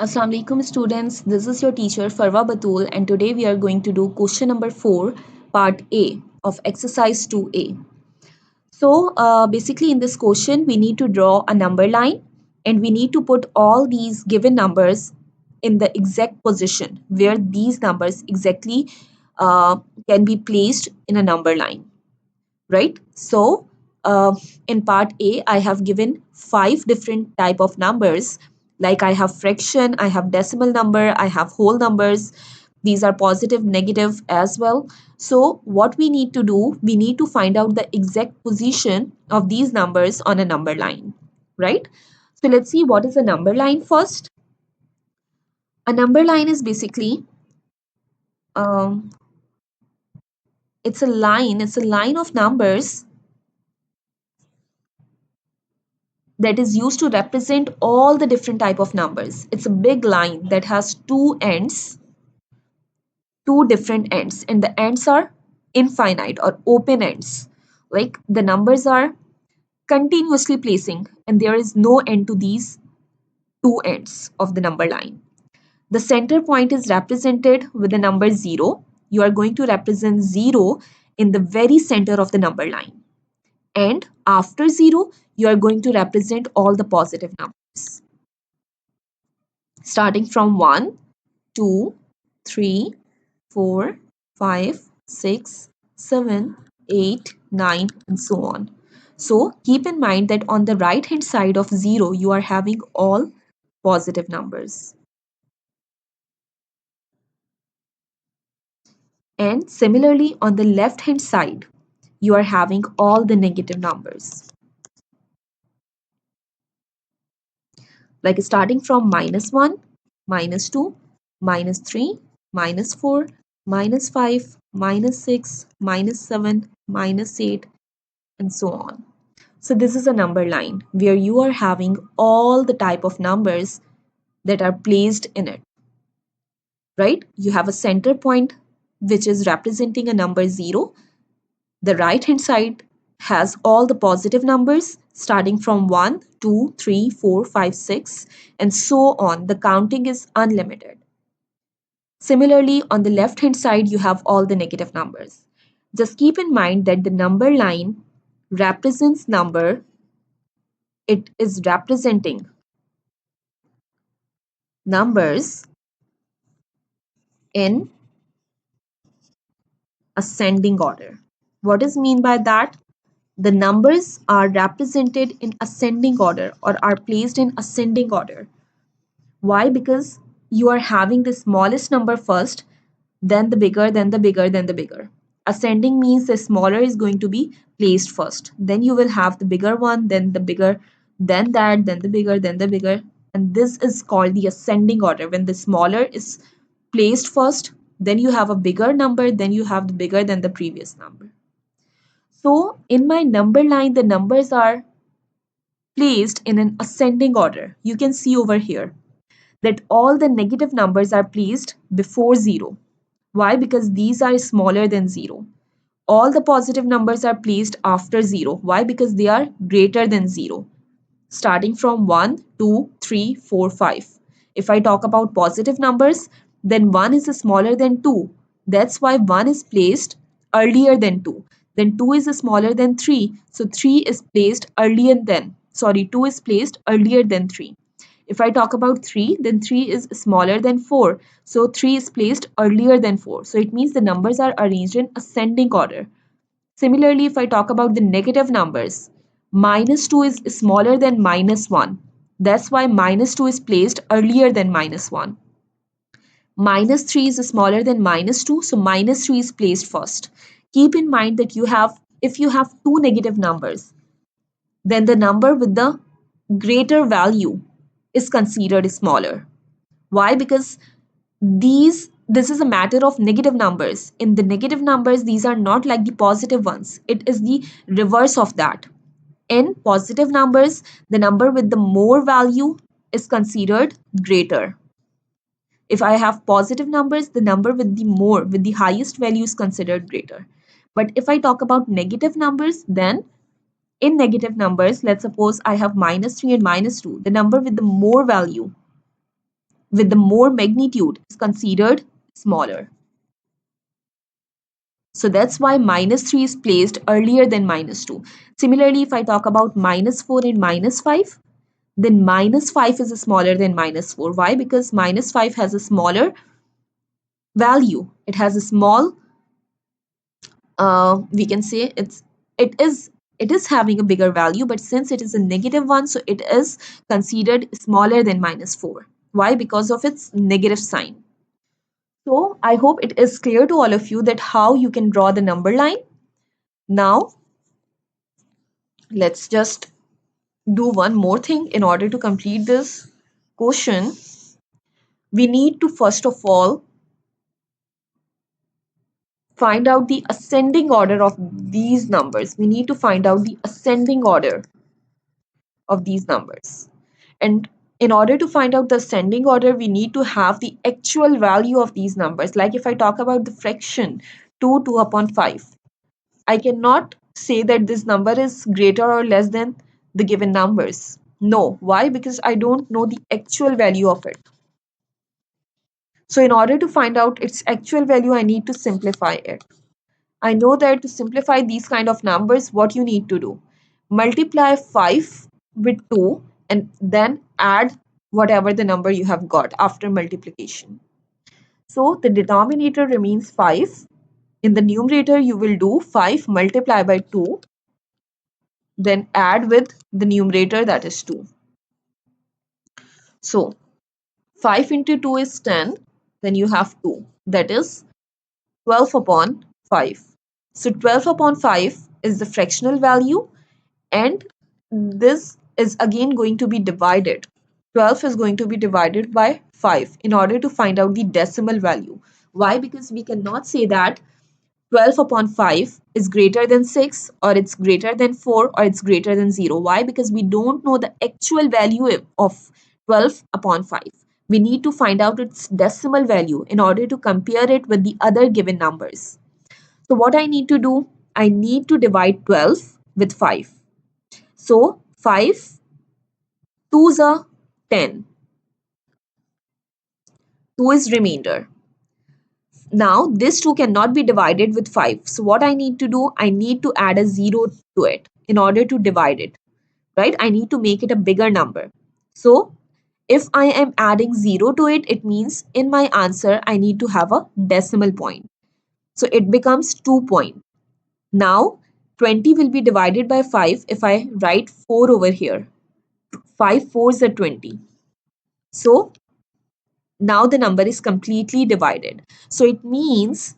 Assalamu alaikum students, this is your teacher Farwa Batul and today we are going to do question number 4 part A of exercise 2A. So basically in this question we need to draw a number line and we need to put all these given numbers in the exact position where these numbers exactly uh, can be placed in a number line, right? So in part A, I have given 5 different type of numbers. Like I have fraction, I have decimal number, I have whole numbers. These are positive, negative as well. So what we need to do, we need to find out the exact position of these numbers on a number line, right? So let's see what is a number line first. A number line is basically um, it's a line of numbers that is used to represent all the different type of numbers. It's a big line that has two ends, two different ends, and the ends are infinite or open ends. Like the numbers are continuously placing, and there is no end to these two ends of the number line. The center point is represented with the number 0. You are going to represent 0 in the very center of the number line. And after 0, you are going to represent all the positive numbers, starting from 1, 2, 3, 4, 5, 6, 7, 8, 9, and so on. So keep in mind that on the right hand side of 0, you are having all positive numbers. And similarly, on the left hand side, you are having all the negative numbers. Like starting from -1, -2, -3, -4, -5, -6, -7, -8, and so on. So this is a number line where you are having all the type of numbers that are placed in it, right? You have a center point which is representing a number 0. The right hand side has all the positive numbers starting from 1, 2, 3, 4, 5, 6, and so on. The counting is unlimited. Similarly, on the left hand side, you have all the negative numbers. Just keep in mind that the number line represents number, it is representing numbers in ascending order. What is mean by that? The numbers are represented in ascending order or are placed in ascending order. Why? Because you are having the smallest number first, then the bigger, then the bigger, then the bigger. Ascending means the smaller is going to be placed first. Then you will have the bigger one, then the bigger, then that, then the bigger, then the bigger. And this is called the ascending order. When the smaller is placed first, then you have a bigger number, then you have the bigger than the previous number. So in my number line, the numbers are placed in an ascending order. You can see over here that all the negative numbers are placed before 0. Why? Because these are smaller than 0. All the positive numbers are placed after 0. Why? Because they are greater than 0. Starting from 1, 2, 3, 4, 5. If I talk about positive numbers, then 1 is smaller than 2. That's why 1 is placed earlier than 2. Then 2 is smaller than 3. So 3 is placed earlier than, 2 is placed earlier than 3. If I talk about 3, then 3 is smaller than 4. So 3 is placed earlier than 4. So it means the numbers are arranged in ascending order. Similarly, if I talk about the negative numbers, -2 is smaller than -1. That's why -2 is placed earlier than -1. -3 is smaller than -2, so -3 is placed first. Keep in mind that if you have two negative numbers, then the number with the greater value is considered smaller. Why? Because this is a matter of negative numbers. In the negative numbers, these are not like the positive ones. It is the reverse of that. In positive numbers, the number with the more value is considered greater. If I have positive numbers, the number with the highest value is considered greater. But if I talk about negative numbers, then in negative numbers, let's suppose I have -3 and -2. The number with the more value with the more magnitude is considered smaller. So that's why minus 3 is placed earlier than minus 2. Similarly, if I talk about minus 4 and minus 5, then minus 5 is smaller than minus 4. Why? Because minus 5 has a smaller value. It has a small, we can say it is having a bigger value, but since it is a negative one, so it is considered smaller than minus 4. Why? Because of its negative sign. So I hope it is clear to all of you that how you can draw the number line. Now let's just do one more thing. In order to complete this question, we need to first of all find out the ascending order of these numbers. We need to find out the ascending order of these numbers. And in order to find out the ascending order, we need to have the actual value of these numbers. Like if I talk about the fraction 2 upon 5, I cannot say that this number is greater or less than the given numbers. No. Why? Because I don't know the actual value of it. So in order to find out its actual value, I need to simplify it. I know that to simplify these kind of numbers, what you need to do? Multiply 5 with 2 and then add whatever the number you have got after multiplication. So the denominator remains 5. In the numerator, you will do 5 multiplied by 2, then add with the numerator, that is 2. So 5 into 2 is 10, then you have 2, that is 12 upon 5. So 12 upon 5 is the fractional value, and this is again going to be divided. 12 is going to be divided by 5 in order to find out the decimal value. Why? Because we cannot say that 12 upon 5 is greater than 6, or it's greater than 4, or it's greater than 0. Why? Because we don't know the actual value of 12 upon 5. We need to find out its decimal value in order to compare it with the other given numbers. So what I need to do? I need to divide 12 with 5. So 5 2s are 10. 2 is remainder. Now this 2 cannot be divided with 5. So what I need to do? I need to add a 0 to it in order to divide it. Right? I need to make it a bigger number. So if I am adding 0 to it, it means in my answer I need to have a decimal point. So it becomes 2 point. Now 20 will be divided by 5 if I write 4 over here. 5 fours are 20. So now the number is completely divided. So it means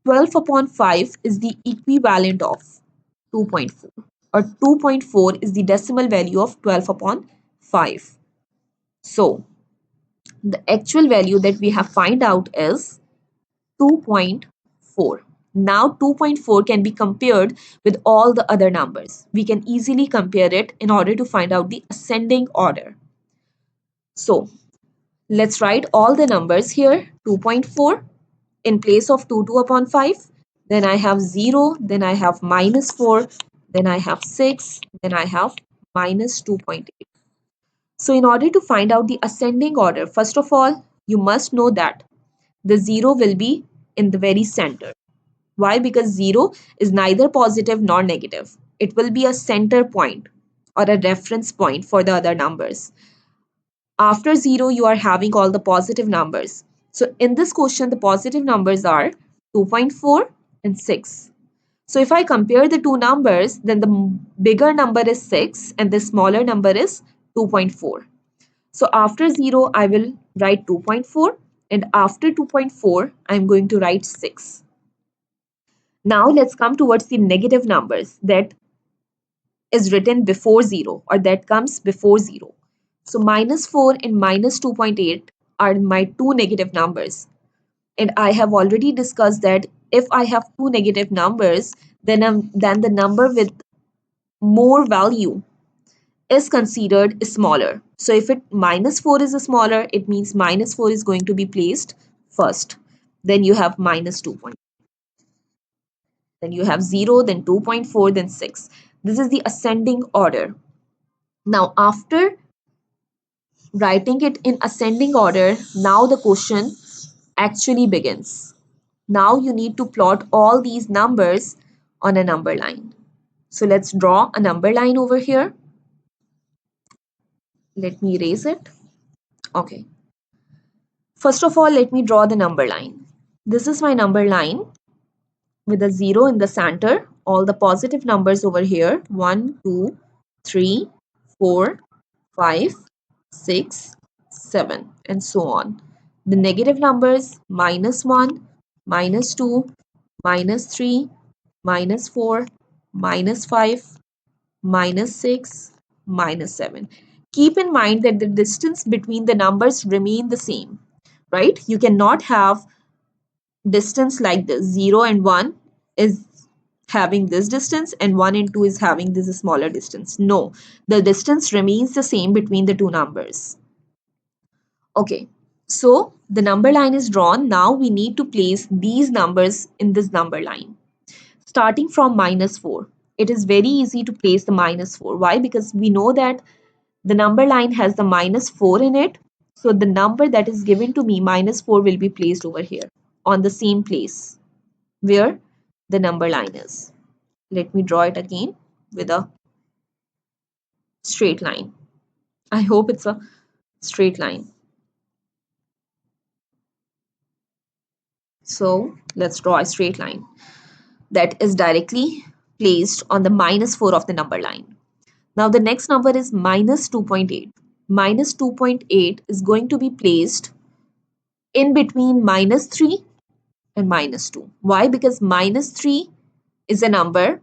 12 upon 5 is the equivalent of 2.4, or 2.4 is the decimal value of 12 upon 5. So the actual value that we have find out is 2.4. Now 2.4 can be compared with all the other numbers. We can easily compare it in order to find out the ascending order. So let's write all the numbers here. 2.4 in place of 2 upon 5. Then I have 0. Then I have minus 4. Then I have 6. Then I have minus 2.8. So in order to find out the ascending order, first of all, you must know that the 0 will be in the very center. Why? Because 0 is neither positive nor negative. It will be a center point or a reference point for the other numbers. After 0, you are having all the positive numbers. So in this question, the positive numbers are 2.4 and 6. So if I compare the two numbers, then the bigger number is 6 and the smaller number is 2.4. So after 0, I will write 2.4, and after 2.4, I am going to write 6. Now let's come towards the negative numbers that is written before 0, or that comes before 0. So minus 4 and minus 2.8 are my two negative numbers. And I have already discussed that if I have two negative numbers, then the number with more value is considered smaller. So if it minus 4 is smaller, it means minus 4 is going to be placed first. Then you have minus 2. Then you have 0, then 2.4, then 6. This is the ascending order. Now after Writing it in ascending order, now the question actually begins. Now you need to plot all these numbers on a number line. So let's draw a number line over here. Let me erase it. Okay. First of all, let me draw the number line. This is my number line with a 0 in the center. All the positive numbers over here: 1, 2, 3, 4, 5, 6, 7, and so on. The negative numbers: -1, -2, -3, -4, -5, -6, -7. Keep in mind that the distance between the numbers remain the same, right? You cannot have distance like this. 0 and 1 is having this distance and 1 and 2 is having this smaller distance. No, the distance remains the same between the two numbers. Okay, so the number line is drawn. Now we need to place these numbers in this number line. Starting from -4, it is very easy to place the -4. Why? Because we know that the number line has the -4 in it. So the number that is given to me, -4, will be placed over here on the same place where the number line is. Let me draw it again with a straight line. I hope it's a straight line. So let's draw a straight line that is directly placed on the -4 of the number line. Now the next number is -2.8. -2.8 is going to be placed in between -3 and -2. Why? Because -3 is a number,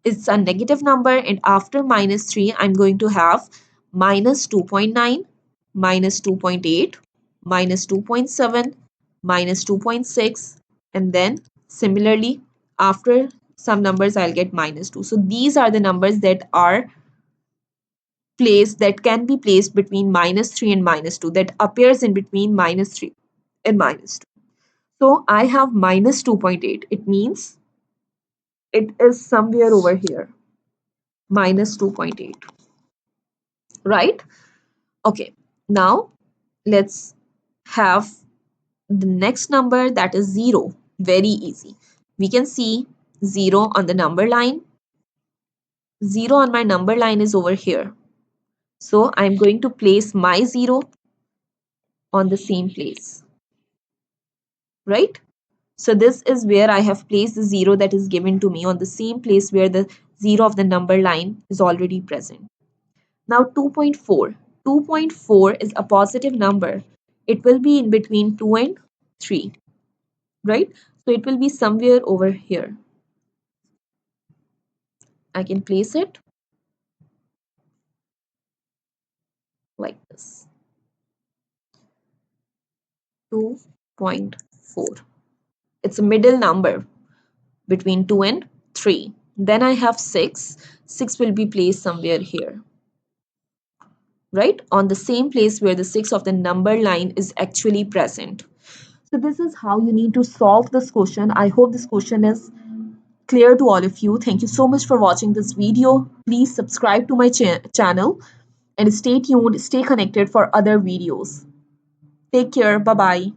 it's a negative number, and after -3 I'm going to have -2.9, -2.8, -2.7, -2.6, and then similarly after some numbers I'll get -2. So these are the numbers that are placed, that can be placed between -3 and -2, that appears in between -3 and -2. So I have -2.8. It means it is somewhere over here, -2.8, right? Okay, now let's have the next number, that is 0. Very easy. We can see 0 on the number line. 0 on my number line is over here. So I'm going to place my 0 on the same place, right? So this is where I have placed the 0 that is given to me on the same place where the 0 of the number line is already present. Now 2.4. 2.4 is a positive number. It will be in between 2 and 3, right? So it will be somewhere over here. I can place it like this. 2.4. It's a middle number between 2 and 3. Then I have 6. 6 will be placed somewhere here, right? On the same place where the 6 of the number line is actually present. So this is how you need to solve this question. I hope this question is clear to all of you. Thank you so much for watching this video. Please subscribe to my channel and stay tuned, stay connected for other videos. Take care. Bye bye.